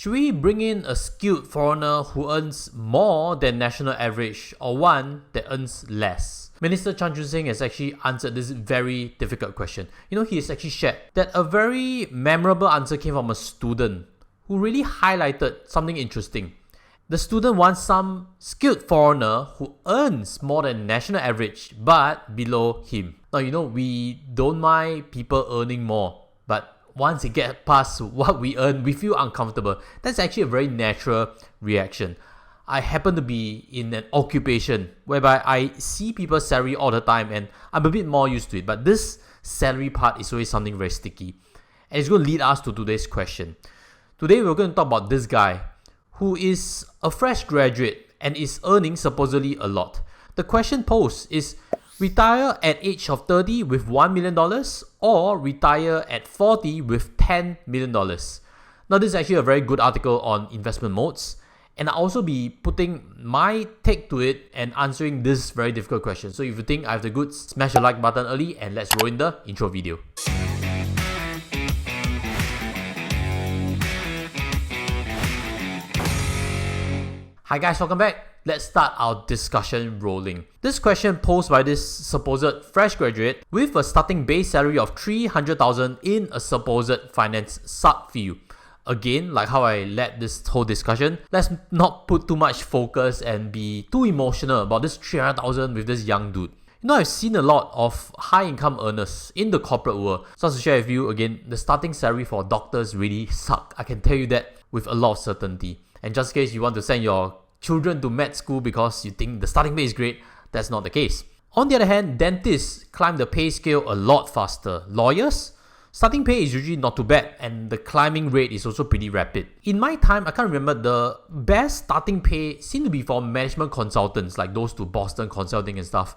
Should we bring in a skilled foreigner who earns more than national average or one that earns less? Minister Chan Chun Sing has actually answered this very difficult question. He has actually shared that a very memorable answer came from a student who really highlighted something interesting. The student wants some skilled foreigner who earns more than national average but below him. Now, we don't mind people earning more, but once it gets past what we earn, we feel uncomfortable. That's actually a very natural reaction. I happen to be in an occupation whereby I see people's salary all the time and I'm a bit more used to it. But this salary part is always something very sticky. And it's going to lead us to today's question. Today we're going to talk about this guy who is a fresh graduate and is earning supposedly a lot. The question posed is, retire at age of 30 with $1 million or retire at 40 with $10 million. Now, this is actually a very good article on investment modes, and I'll also be putting my take to it and answering this very difficult question. So if you think I have the goods, smash the like button early and let's roll in the intro video. Hi guys, welcome back. Let's start our discussion rolling. This question posed by this supposed fresh graduate with a starting base salary of $300,000 in a supposed finance subfield. Again, like how I led this whole discussion, let's not put too much focus and be too emotional about this $300,000 with this young dude. I've seen a lot of high income earners in the corporate world. So to share with you again, the starting salary for doctors really suck. I can tell you that with a lot of certainty. And just in case you want to send your children to med school because you think the starting pay is great, that's not the case. On the other hand, dentists climb the pay scale a lot faster. Lawyers, starting pay is usually not too bad and the climbing rate is also pretty rapid. In my time, I can't remember, the best starting pay seemed to be for management consultants like those to Boston Consulting and stuff.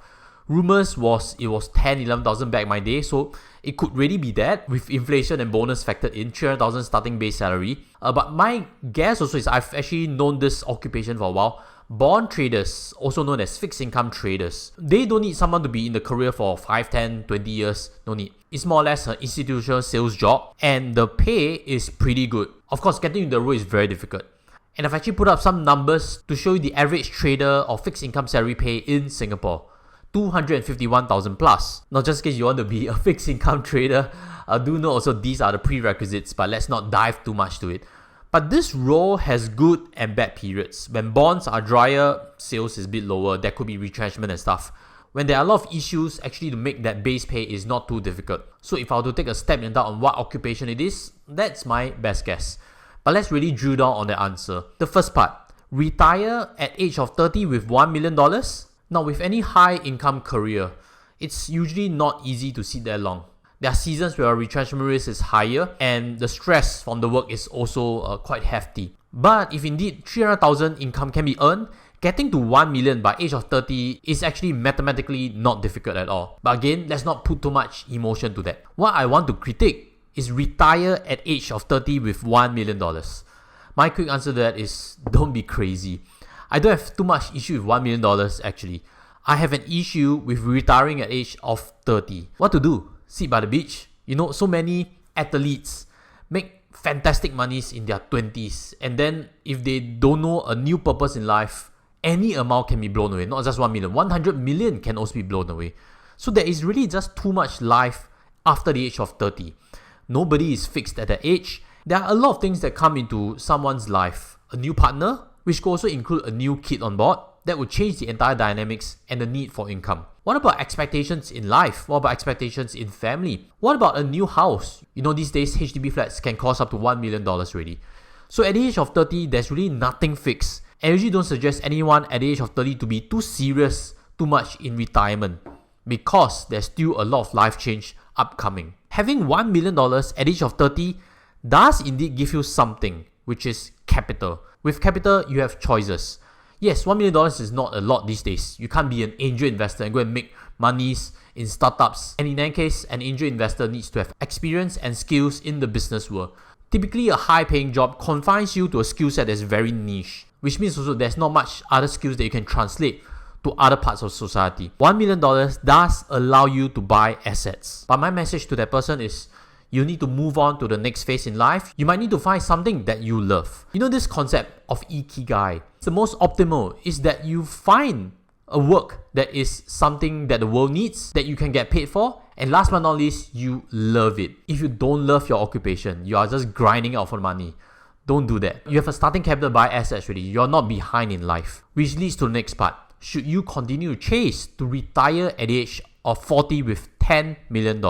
Rumors was it was 10,000-11,000 back in my day, so it could really be that with inflation and bonus factored in, 300,000 starting base salary. But my guess also is I've actually known this occupation for a while. Bond traders, also known as fixed income traders, they don't need someone to be in the career for 5, 10, 20 years. No need. It's more or less an institutional sales job and the pay is pretty good. Of course, getting into the role is very difficult. And I've actually put up some numbers to show you the average trader or fixed income salary pay in Singapore. 251,000 plus. Now, just in case you want to be a fixed income trader, do know also these are the prerequisites, but let's not dive too much to it. But this role has good and bad periods. When bonds are drier, sales is a bit lower. There could be retrenchment and stuff. When there are a lot of issues, actually to make that base pay is not too difficult. So if I were to take a step in doubt on what occupation it is, that's my best guess. But let's really drill down on the answer. The first part, retire at age of 30 with $1 million. Now, with any high income career, it's usually not easy to sit there long. There are seasons where retrenchment risk is higher and the stress from the work is also quite hefty. But if indeed 300,000 income can be earned, getting to 1 million by age of 30 is actually mathematically not difficult at all. But again, let's not put too much emotion to that. What I want to critique is retire at age of 30 with $1 million. My quick answer to that is don't be crazy. I don't have too much issue with $1 million actually. I have an issue with retiring at age of 30. What to do? Sit by the beach? So many athletes make fantastic monies in their 20s. And then if they don't know a new purpose in life, any amount can be blown away. Not just 1 million. 100 million can also be blown away. So there is really just too much life after the age of 30. Nobody is fixed at that age. There are a lot of things that come into someone's life. A new partner, which could also include a new kid on board, that would change the entire dynamics and the need for income. What about expectations in life? What about expectations in family? What about a new house? These days HDB flats can cost up to $1 million already. So at the age of 30, there's really nothing fixed. I usually don't suggest anyone at the age of 30 to be too serious, too much in retirement, because there's still a lot of life change upcoming. Having $1 million at the age of 30 does indeed give you something, which is capital. With capital, you have choices. Yes, $1 million is not a lot these days. You can't be an angel investor and go and make monies in startups. And in any case, an angel investor needs to have experience and skills in the business world. Typically, a high-paying job confines you to a skill set that's very niche, which means also there's not much other skills that you can translate to other parts of society. $1 million does allow you to buy assets. But my message to that person is, You need to move on to the next phase in life. You might need to find something that you love. You know this concept of ikigai. The most optimal is that you find a work that is something that the world needs, that you can get paid for, and last but not least, you love it. If you don't love your occupation, you are just grinding out for money, don't do that. You have a starting capital to buy assets already. You're not behind in life. Which leads to the next part. Should you continue to chase to retire at the age of 40 with $10 million?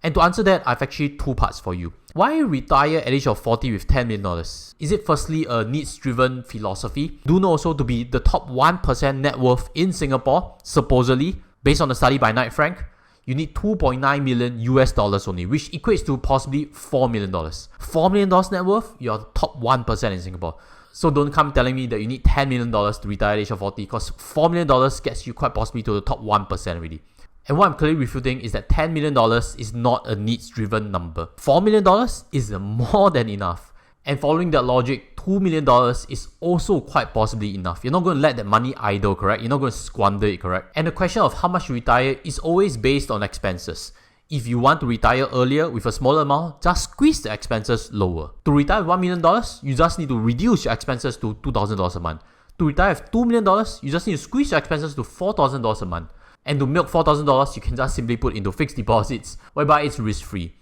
And to answer that, I've actually two parts for you. Why retire at the age of 40 with $10 million? Is it firstly a needs-driven philosophy? Do know also to be the top 1% net worth in Singapore, supposedly, based on a study by Knight Frank, you need $2.9 million US dollars only, which equates to possibly $4 million. $4 million net worth, you're the top 1% in Singapore. So don't come telling me that you need $10 million to retire at the age of 40, because $4 million gets you quite possibly to the top 1% already. And what I'm clearly refuting is that $10 million is not a needs-driven number. $4 million is more than enough. And following that logic, $2 million is also quite possibly enough. You're not going to let that money idle, correct? You're not going to squander it, correct? And the question of how much you retire is always based on expenses. If you want to retire earlier with a smaller amount, just squeeze the expenses lower. To retire with $1 million, you just need to reduce your expenses to $2,000 a month. To retire with $2 million, you just need to squeeze your expenses to $4,000 a month. And to milk $4,000, you can just simply put into fixed deposits, whereby it's risk-free.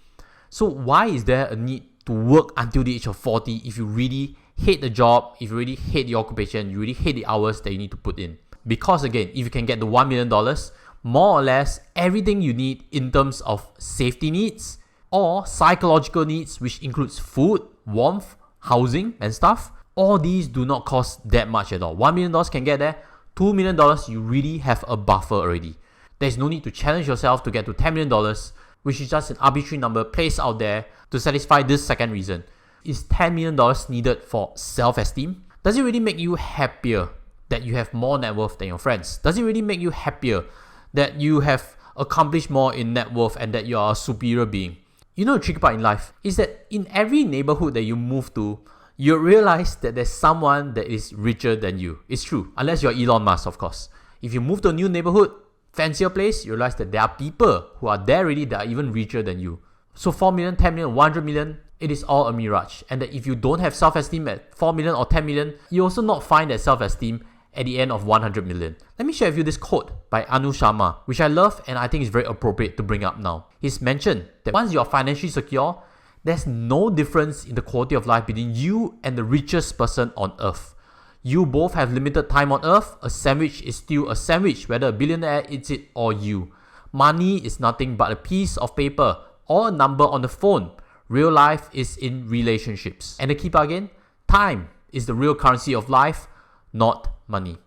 So why is there a need to work until the age of 40 if you really hate the job, if you really hate the occupation, you really hate the hours that you need to put in? Because again, if you can get the $1 million, more or less everything you need in terms of safety needs or psychological needs, which includes food, warmth, housing and stuff, all these do not cost that much at all. $1 million can get there. $2 million, you really have a buffer already. There's no need to challenge yourself to get to $10 million, which is just an arbitrary number placed out there to satisfy this second reason. Is $10 million needed for self-esteem? Does it really make you happier that you have more net worth than your friends? Does it really make you happier that you have accomplished more in net worth and that you are a superior being? You know the tricky part in life is that in every neighborhood that you move to, you realize that there's someone that is richer than you. It's true, unless you're Elon Musk, of course. If you move to a new neighborhood, fancier place, you realize that there are people who are there already that are even richer than you. So 4 million, 10 million, 100 million, it is all a mirage. And that if you don't have self-esteem at 4 million or 10 million, you also not find that self-esteem at the end of 100 million. Let me share with you this quote by Anu Sharma, which I love and I think is very appropriate to bring up now. He's mentioned that once you're financially secure, there's no difference in the quality of life between you and the richest person on earth. You both have limited time on earth. A sandwich is still a sandwich, whether a billionaire eats it or you. Money is nothing but a piece of paper or a number on the phone. Real life is in relationships. And the key part again, time is the real currency of life, not money.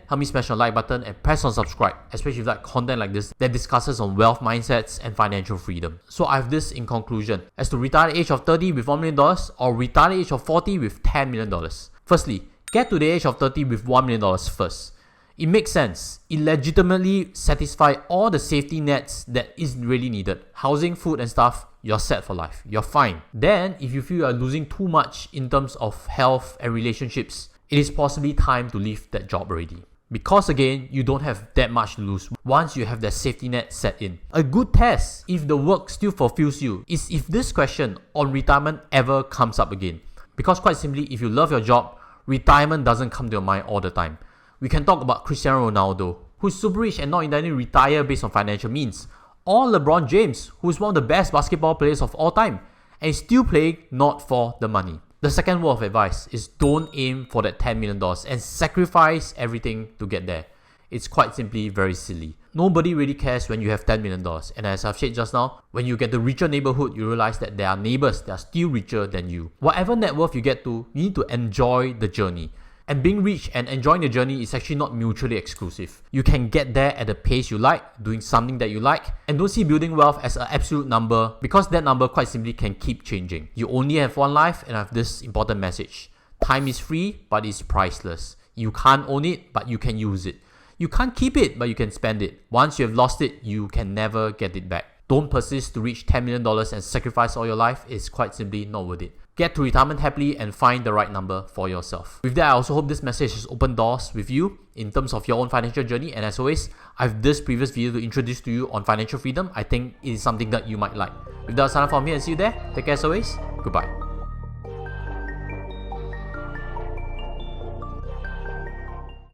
Help me smash the like button and press on subscribe, especially if you like content like this that discusses on wealth mindsets and financial freedom. So I have this in conclusion, as to retire at the age of 30 with $1 million or retire at the age of 40 with $10 million. Firstly, get to the age of 30 with $1 million first. It makes sense. It legitimately satisfies all the safety nets that is really needed. Housing, food and stuff, you're set for life. You're fine. Then, if you feel you're losing too much in terms of health and relationships, it is possibly time to leave that job already. Because again, you don't have that much to lose once you have that safety net set in. A good test, if the work still fulfills you, is if this question on retirement ever comes up again. Because quite simply, if you love your job, retirement doesn't come to your mind all the time. We can talk about Cristiano Ronaldo, who is super rich and not entirely retire based on financial means. Or LeBron James, who is one of the best basketball players of all time and is still playing not for the money. The second word of advice is don't aim for that $10 million and sacrifice everything to get there. It's quite simply very silly. Nobody really cares when you have $10 million. And as I've said just now, when you get the richer neighborhood, you realize that there are neighbors that are still richer than you. Whatever net worth you get to, you need to enjoy the journey. And being rich and enjoying the journey is actually not mutually exclusive. You can get there at the pace you like, doing something that you like, and don't see building wealth as an absolute number, because that number quite simply can keep changing. You only have one life, and I have this important message. Time is free, but it's priceless. You can't own it, but you can use it. You can't keep it, but you can spend it. Once you have lost it, you can never get it back. Don't persist to reach $10 million and sacrifice all your life. It's quite simply not worth it. get to retirement happily and find the right number for yourself. With that, I also hope this message has opened doors with you in terms of your own financial journey. And as always, I have this previous video to introduce to you on financial freedom. I think it is something that you might like. With that, I'll sign off from here and see you there. Take care as always. Goodbye.